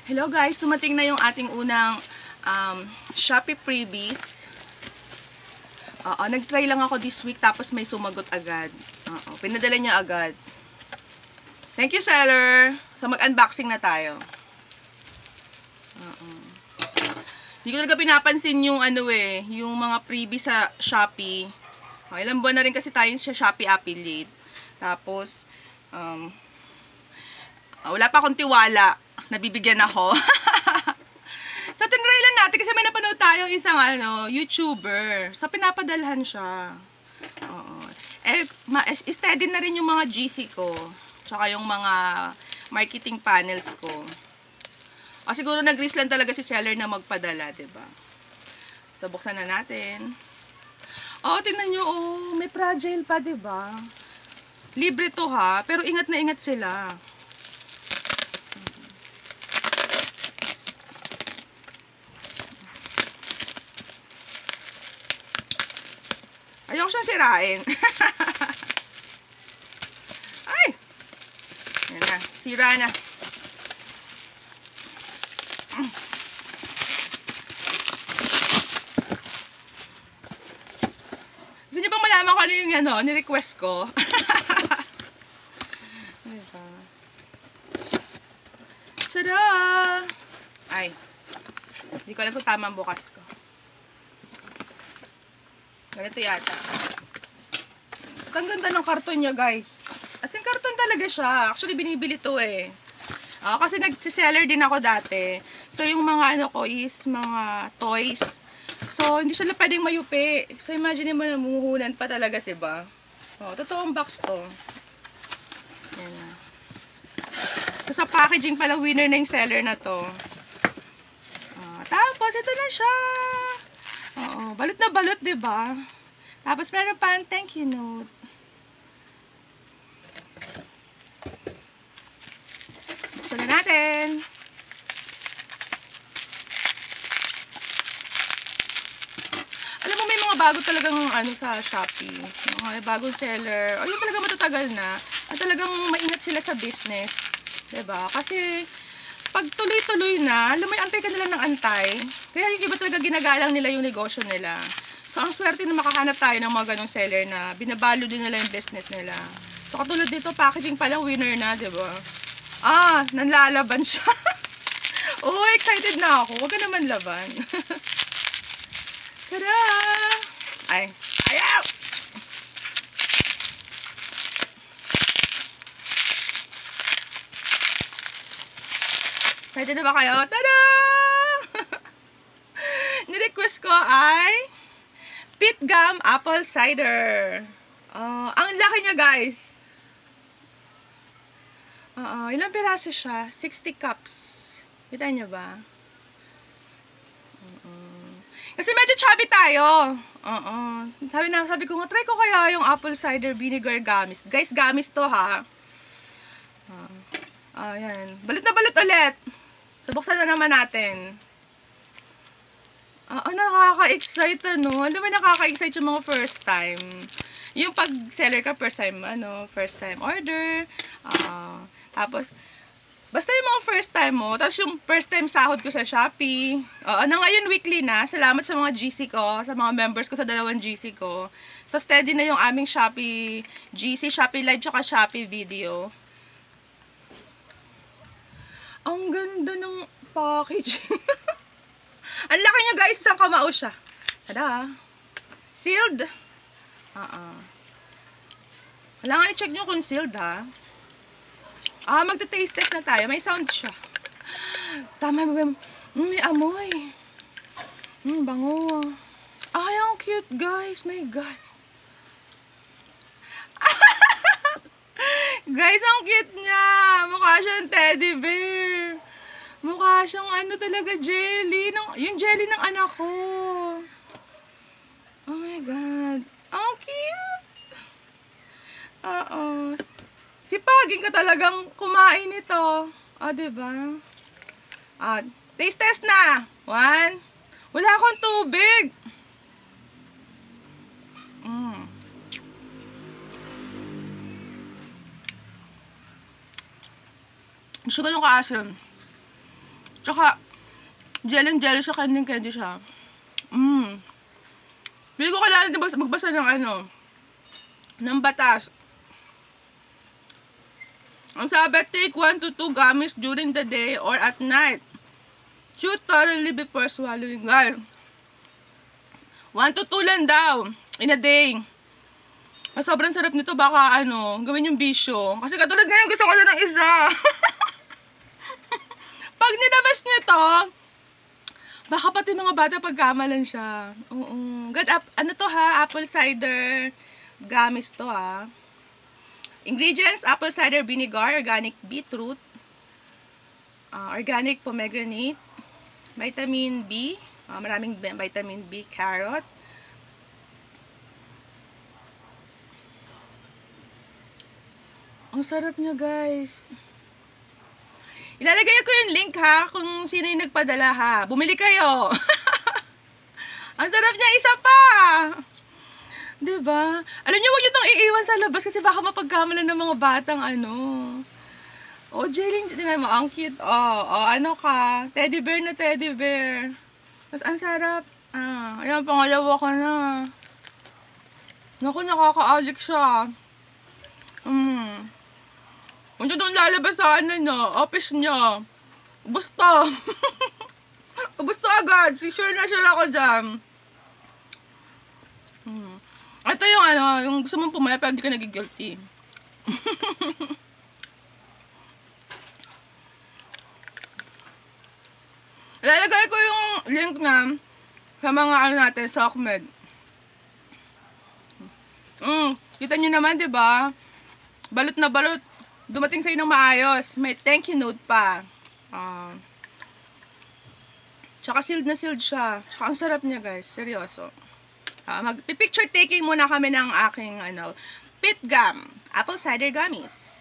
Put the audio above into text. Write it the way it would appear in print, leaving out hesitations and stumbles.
Hello guys, dumating na yung ating unang Shopee freebies. Nag-try lang ako this week tapos may sumagot agad. Pinadala niya agad. Thank you seller. So mag-unboxing na tayo. Hindi ko talaga pinapansin yung yung mga freebies sa Shopee. Ilang buwan na rin kasi tayo sa Shopee affiliate. Tapos wala pa akong tiwala. Nabibigyan ako. So, tinry lang natin kasi may napanood tayong isang YouTuber. So, pinapadalhan siya. Steady na rin yung mga GC ko. Tsaka yung mga marketing panels ko. Siguro nag-risk lang talaga si seller na magpadala, diba? So, buksan na natin. Tingnan nyo, may fragile pa, diba? Libre to ha, pero ingat na ingat sila. Ayoko siyang sirain. Ay! Yan na. Sira na. Gusto niyo bang malaman ko ano yung ni-request ko? Diba? Tada! Ay. Hindi ko alam kung tama ang bukas ko. Ganito yata. Ang ganda ng karton niya, guys. As in, karton talaga siya. Actually, binibili to eh. Kasi nag-seller din ako dati. So, yung mga ko is mga toys. So, hindi siya pwedeng mayupi. So, imagine mo na mumuhunan pa talaga, diba? Totoong box to. Yan na. So, sa packaging pala, winner na yung seller na to. Tapos, ito na siya. Balot na balot, diba? Tapos, meron pa ang thank you note. Buksan na natin. Alam mo, may mga bago talagang sa Shopee. Mga bagong seller. Yung talaga matatagal na. At talagang maingat sila sa business. Diba? Kasi, pag tuloy-tuloy na, alam mo, antay ka nila ng antay. Kaya yung iba talaga ginagalang nila yung negosyo nila. So, ang swerte na makahanap tayo ng mga ganong seller na binabalo din nila yung business nila. So, katulad dito, packaging palang winner na, diba? Nanlalaban siya. Excited na ako. Huwag ka naman laban. Tada! Ay! Ayaw! Ready na ba kayo? Tada! Ni-request ko ay Pit Gum Apple Cider. Ang laki niya, guys. Ilang piraso siya? 60 cups. Kita niyo ba? Kasi medyo chubby tayo. Sabi ko nga, try ko kaya yung apple cider vinegar gamis. Guys, gamis to ha. Ayan. Balit na balit ulit. So, buksan na naman natin. Nakaka-excite Alam mo, nakaka-excite yung mga first time. Yung pag seller ka, first time order. Tapos, basta yung mga first time mo. Tapos yung first time sahod ko sa Shopee. Ngayon weekly na. Salamat sa mga GC ko, sa mga members ko sa dalawang GC ko. So, steady na yung aming Shopee GC, Shopee Live, tsaka Shopee Video. Ang ganda ng package. Ang laki niya, guys. Isang kamao siya. Tada! Sealed. Kailangan i-check nyo kung sealed, ha? Magta-taste test na tayo. May sound siya. Tama ba? May amoy. Bango. Ang cute, guys. My God. Guys, ang cute niya. Mukha siyang teddy bear. Mukha siyang talaga, jelly. Yung jelly ng anak ko. Oh my God. Ang cute. Sipagin ka talagang kumain nito. Diba? Taste test na. 1. Wala akong tubig. Gusto ko yung kaasim. Tsaka, jelly siya, candy siya. Hindi ko kailangan natin magbasa ng ng batas. Ang sabi, take 1 to 2 gummies during the day or at night. Chew thoroughly before swallowing. Guys, 1 to 2 lang daw in a day. Sobrang sarap nito, baka gawin yung bisyo. Kasi katulad ngayon, gusto ko na ng isa. Pag nilabas niyo to, baka pati mga bata pagkamalan siya. Oo. God, ano to ha? Apple cider gummies to ha. Ingredients, apple cider vinegar, organic beetroot, organic pomegranate, vitamin B, maraming vitamin B, carrot. Ang sarap niya, guys. Ilalagay ko yung link ha, kung sino yung nagpadala ha. Bumili kayo. Ang sarap niya, isa pa. Diba? Alam niyo, huwag niyo itong iiwan sa labas kasi baka mapagkamalan ng mga batang Oh, jelly, tingnan mo, ang cute. Ano ka? Teddy bear na teddy bear. Tapos, ang sarap. Ayan, pangalawa ka na. Naku, nakaka-alik siya. Kung doon lalabas sa office niya. Ubus to. Ubus to agad. Sure na sure ako dyan. Ito yung yung gusto mong pumaya pero hindi ka nagigilty. Lalagay ko yung link na sa mga natin sa Okmed. Kita nyo naman, diba? Balot na balot. Dumating sa'yo ng maayos. May thank you note pa. Tsaka sealed na sealed siya. Tsaka ang sarap niya, guys. Seryoso. Mag-picture taking muna kami ng aking pit gum. Apple cider gummies.